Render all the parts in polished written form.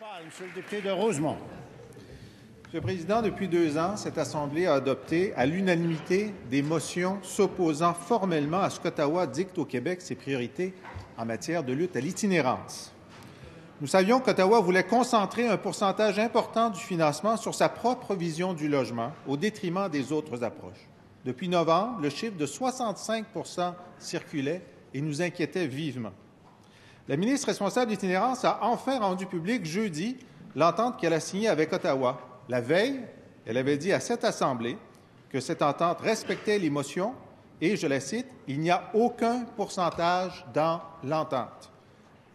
parole, Monsieur le député de Rosemont. Monsieur le Président, depuis 2 ans, cette Assemblée a adopté à l'unanimité des motions s'opposant formellement à ce qu'Ottawa dicte au Québec ses priorités en matière de lutte à l'itinérance. Nous savions qu'Ottawa voulait concentrer un pourcentage important du financement sur sa propre vision du logement au détriment des autres approches. Depuis novembre, le chiffre de 65 % circulait et nous inquiétait vivement. La ministre responsable de l'itinérance a enfin rendu public jeudi l'entente qu'elle a signée avec Ottawa. La veille, elle avait dit à cette Assemblée que cette entente respectait les motions et, je la cite, « Il n'y a aucun pourcentage dans l'entente ».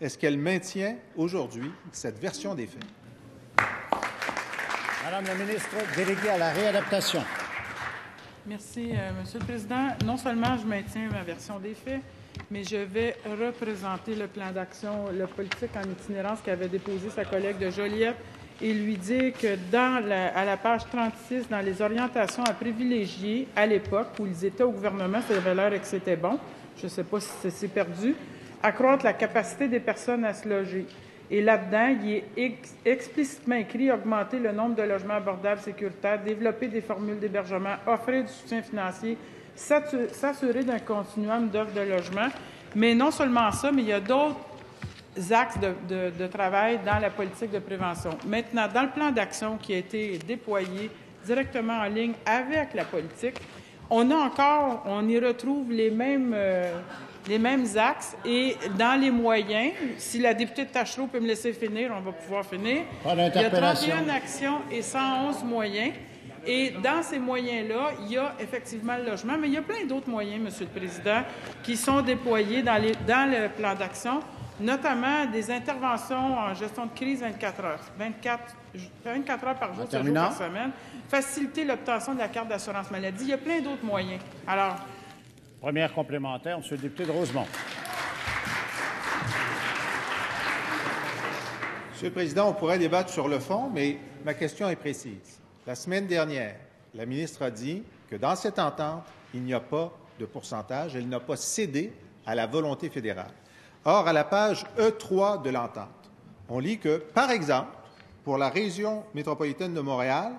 Est-ce qu'elle maintient aujourd'hui cette version des faits? Madame la ministre déléguée à la réadaptation. Merci, Monsieur le Président. Non seulement je maintiens ma version des faits, mais je vais représenter le plan d'action, le politique en itinérance qu'avait déposé sa collègue de Joliette et lui dire que à la page 36, dans les orientations à privilégier, à l'époque où ils étaient au gouvernement, ça avait l'air que c'était bon, je ne sais pas si c'est perdu, accroître la capacité des personnes à se loger. Et là-dedans, il est explicitement écrit augmenter le nombre de logements abordables sécuritaires, développer des formules d'hébergement, offrir du soutien financier, s'assurer d'un continuum d'offres de logement. Mais non seulement ça, mais il y a d'autres axes de travail dans la politique de prévention. Maintenant, dans le plan d'action qui a été déployé directement en ligne avec la politique, on y retrouve les mêmes axes et dans les moyens, si la députée de Tachereau peut me laisser finir, on va pouvoir finir. Il y a 31 actions et 111 moyens. Et dans ces moyens-là, il y a effectivement le logement, mais il y a plein d'autres moyens, Monsieur le Président, qui sont déployés dans le plan d'action, notamment des interventions en gestion de crise 24 heures. 24 heures par jour, 7 jours par semaine. Faciliter l'obtention de la carte d'assurance maladie. Il y a plein d'autres moyens. Alors, première complémentaire, Monsieur le député de Rosemont. Monsieur le Président, on pourrait débattre sur le fond, mais ma question est précise. La semaine dernière, la ministre a dit que dans cette entente, il n'y a pas de pourcentage. Elle n'a pas cédé à la volonté fédérale. Or, à la page E3 de l'entente, on lit que, par exemple, pour la région métropolitaine de Montréal,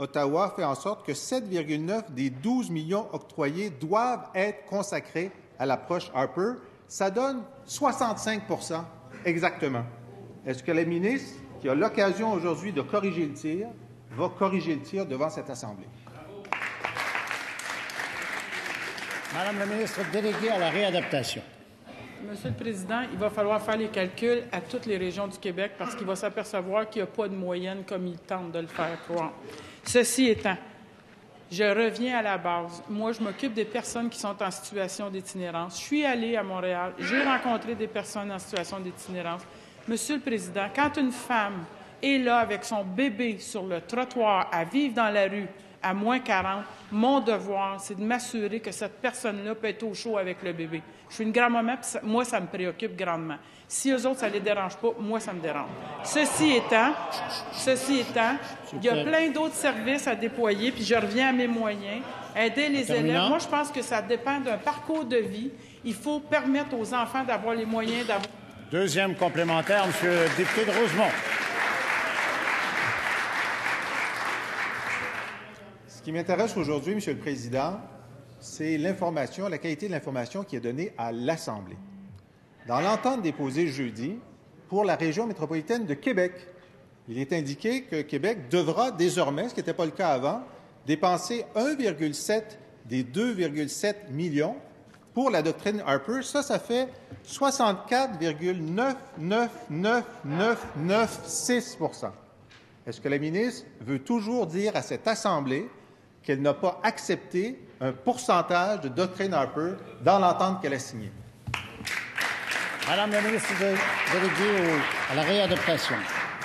Ottawa fait en sorte que 7,9 des 12 millions octroyés doivent être consacrés à l'approche Harper. Ça donne 65 % exactement. Est-ce que la ministre, qui a l'occasion aujourd'hui de corriger le tir, va corriger le tir devant cette Assemblée? Madame la ministre déléguée à la réadaptation. Monsieur le Président, il va falloir faire les calculs à toutes les régions du Québec parce qu'il va s'apercevoir qu'il n'y a pas de moyenne comme il tente de le faire croire. Ceci étant, je reviens à la base. Moi, je m'occupe des personnes qui sont en situation d'itinérance. Je suis allée à Montréal, j'ai rencontré des personnes en situation d'itinérance. Monsieur le Président, quand une femme est là avec son bébé sur le trottoir à vivre dans la rue à moins 40, mon devoir, c'est de m'assurer que cette personne-là peut être au chaud avec le bébé. Je suis une grand-maman, puis moi, ça me préoccupe grandement. Si eux autres, ça ne les dérange pas, moi, ça me dérange. Ceci étant, il y a plein d'autres services à déployer, puis je reviens à mes moyens. Aider les élèves. Moi, je pense que ça dépend d'un parcours de vie. Il faut permettre aux enfants d'avoir les moyens d'avoir... Deuxième complémentaire, Monsieur le député de Rosemont. Ce qui m'intéresse aujourd'hui, Monsieur le Président, c'est l'information, la qualité de l'information qui est donnée à l'Assemblée. Dans l'entente déposée jeudi pour la région métropolitaine de Québec, il est indiqué que Québec devra désormais, ce qui n'était pas le cas avant, dépenser 1,7 des 2,7 millions pour la doctrine Harper. Ça fait 64,999996 %. Est-ce que la ministre veut toujours dire à cette Assemblée qu'elle n'a pas accepté un pourcentage de doctrine Harper dans l'entente qu'elle a signée? Madame la ministre déléguée à la réadaptation.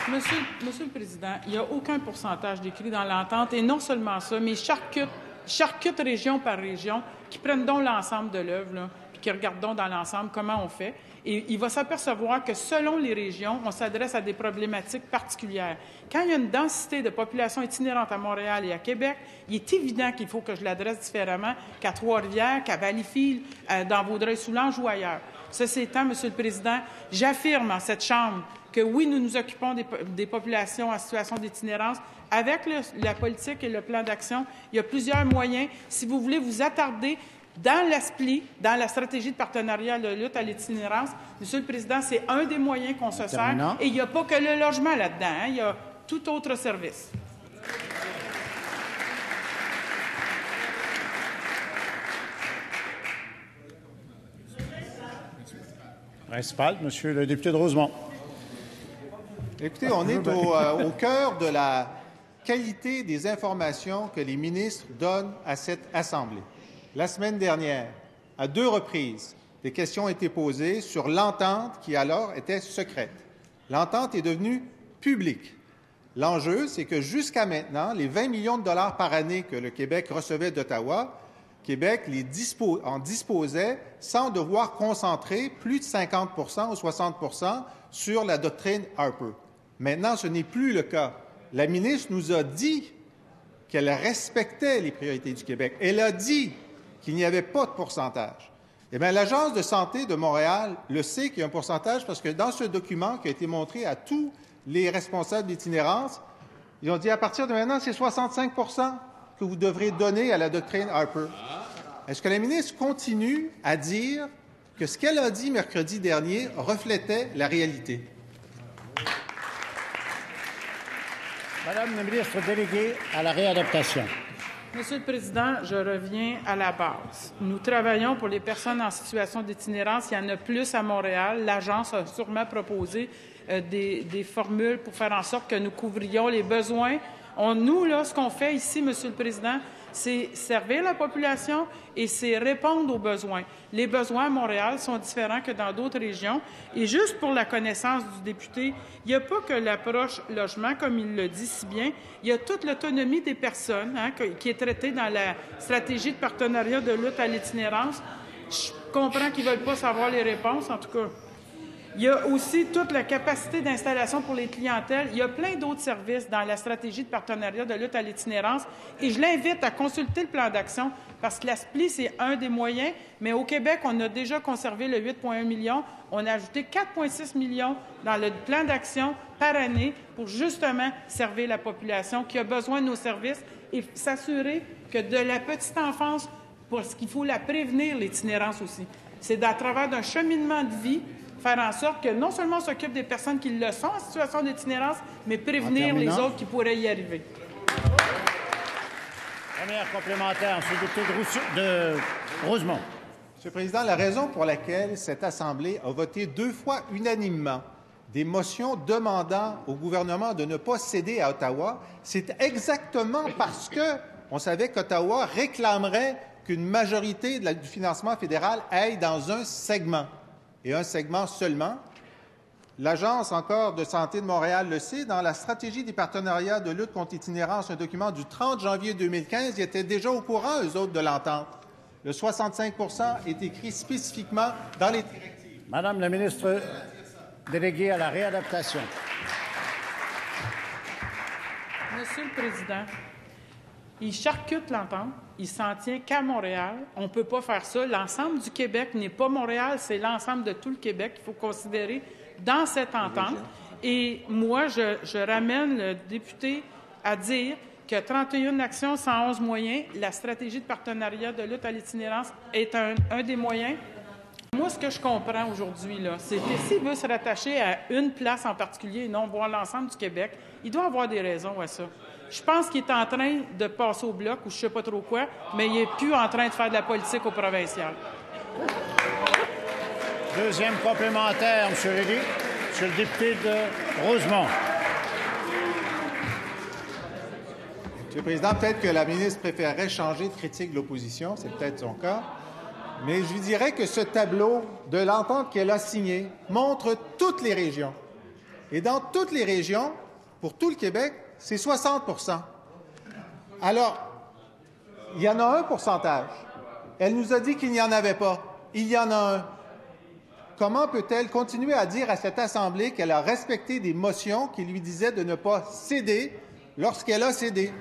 Monsieur le Président, il n'y a aucun pourcentage décrit dans l'entente, et non seulement ça, mais charcute région par région, qui prennent donc l'ensemble de l'œuvre, puis qui regardent donc dans l'ensemble comment on fait. Et il va s'apercevoir que selon les régions, on s'adresse à des problématiques particulières. Quand il y a une densité de population itinérante à Montréal et à Québec, il est évident qu'il faut que je l'adresse différemment qu'à Trois-Rivières, qu'à Valleyfield, dans Vaudreuil-Soulanges ou ailleurs. Ceci étant, Monsieur le Président, j'affirme en cette Chambre que oui, nous nous occupons des populations en situation d'itinérance. Avec la politique et le plan d'action, il y a plusieurs moyens. Si vous voulez vous attarder dans la SPLI, dans la stratégie de partenariat de lutte à l'itinérance, Monsieur le Président, c'est un des moyens qu'on se sert. Et il n'y a pas que le logement là-dedans, hein, il y a tout autre service. Principal, Monsieur le député de Rosemont. Écoutez, on est au cœur de la qualité des informations que les ministres donnent à cette Assemblée. La semaine dernière, à 2 reprises, des questions ont été posées sur l'entente qui alors était secrète. L'entente est devenue publique. L'enjeu, c'est que jusqu'à maintenant, les 20 millions de dollars par année que le Québec recevait d'Ottawa, Québec en disposait sans devoir concentrer plus de 50 ou 60 sur la doctrine Harper. Maintenant, ce n'est plus le cas. La ministre nous a dit qu'elle respectait les priorités du Québec. Elle a dit qu'il n'y avait pas de pourcentage. Eh bien, l'Agence de santé de Montréal le sait qu'il y a un pourcentage parce que dans ce document qui a été montré à tous les responsables d'itinérance, ils ont dit à partir de maintenant, c'est 65 que vous devrez donner à la doctrine Harper. Est-ce que la ministre continue à dire que ce qu'elle a dit mercredi dernier reflétait la réalité? Madame la ministre déléguée à la réadaptation. Monsieur le Président, je reviens à la base. Nous travaillons pour les personnes en situation d'itinérance. Il y en a plus à Montréal. L'Agence a sûrement proposé des formules pour faire en sorte que nous couvrions les besoins. Nous, là, ce qu'on fait ici, Monsieur le Président, c'est servir la population et c'est répondre aux besoins. Les besoins à Montréal sont différents que dans d'autres régions. Et juste pour la connaissance du député, il n'y a pas que l'approche logement, comme il le dit si bien, il y a toute l'autonomie des personnes qui est traitée dans la stratégie de partenariat de lutte à l'itinérance. Je comprends qu'ils ne veulent pas savoir les réponses, en tout cas. Il y a aussi toute la capacité d'installation pour les clientèles. Il y a plein d'autres services dans la stratégie de partenariat de lutte à l'itinérance. Et je l'invite à consulter le plan d'action parce que la SPLI, c'est un des moyens. Mais au Québec, on a déjà conservé le 8,1 millions. On a ajouté 4,6 millions dans le plan d'action par année pour justement servir la population qui a besoin de nos services et s'assurer que de la petite enfance, parce qu'il faut la prévenir, l'itinérance aussi. C'est à travers d'un cheminement de vie faire en sorte que non seulement on s'occupe des personnes qui le sont en situation d'itinérance, mais prévenir les autres qui pourraient y arriver. Première complémentaire, M. le député de Rosemont. Monsieur le Président, la raison pour laquelle cette Assemblée a voté 2 fois unanimement des motions demandant au gouvernement de ne pas céder à Ottawa, c'est exactement parce qu'on savait qu'Ottawa réclamerait qu'une majorité du financement fédéral aille dans un segment. Et un segment seulement. L'Agence encore de santé de Montréal le sait, dans la stratégie des partenariats de lutte contre l'itinérance, un document du 30 janvier 2015, ils étaient déjà au courant, eux autres, de l'entente. Le 65 est écrit spécifiquement dans les directives. Madame la ministre déléguée à la réadaptation. Monsieur le Président, il charcute l'entente. Il s'en tient qu'à Montréal. On ne peut pas faire ça. L'ensemble du Québec n'est pas Montréal, c'est l'ensemble de tout le Québec qu'il faut considérer dans cette entente. Et moi, je ramène le député à dire que 31 actions, 111 moyens, la stratégie de partenariat de lutte à l'itinérance est un des moyens. Moi, ce que je comprends aujourd'hui, c'est que s'il veut se rattacher à une place en particulier et non voir l'ensemble du Québec, il doit avoir des raisons à ça. Je pense qu'il est en train de passer au bloc ou je ne sais pas trop quoi, mais il n'est plus en train de faire de la politique au provincial. Deuxième complémentaire, M. Rédy. Monsieur le député de Rosemont. Monsieur le Président, peut-être que la ministre préférerait changer de critique de l'opposition, c'est peut-être son cas, mais je lui dirais que ce tableau de l'entente qu'elle a signé montre toutes les régions. Et dans toutes les régions, pour tout le Québec, c'est 60 %. Alors, il y en a un pourcentage. Elle nous a dit qu'il n'y en avait pas. Il y en a un. Comment peut-elle continuer à dire à cette Assemblée qu'elle a respecté des motions qui lui disaient de ne pas céder lorsqu'elle a cédé?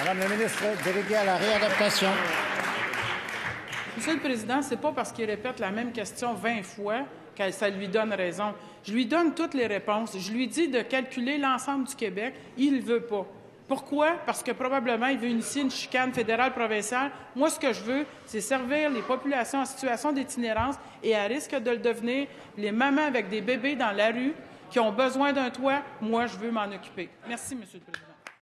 Madame la ministre déléguée à la réadaptation. Monsieur le Président, ce n'est pas parce qu'il répète la même question 20 fois que ça lui donne raison. Je lui donne toutes les réponses. Je lui dis de calculer l'ensemble du Québec. Il ne veut pas. Pourquoi? Parce que probablement, il veut initier une chicane fédérale provinciale. Moi, ce que je veux, c'est servir les populations en situation d'itinérance et à risque de le devenir, les mamans avec des bébés dans la rue qui ont besoin d'un toit. Moi, je veux m'en occuper. Merci, M. le Président.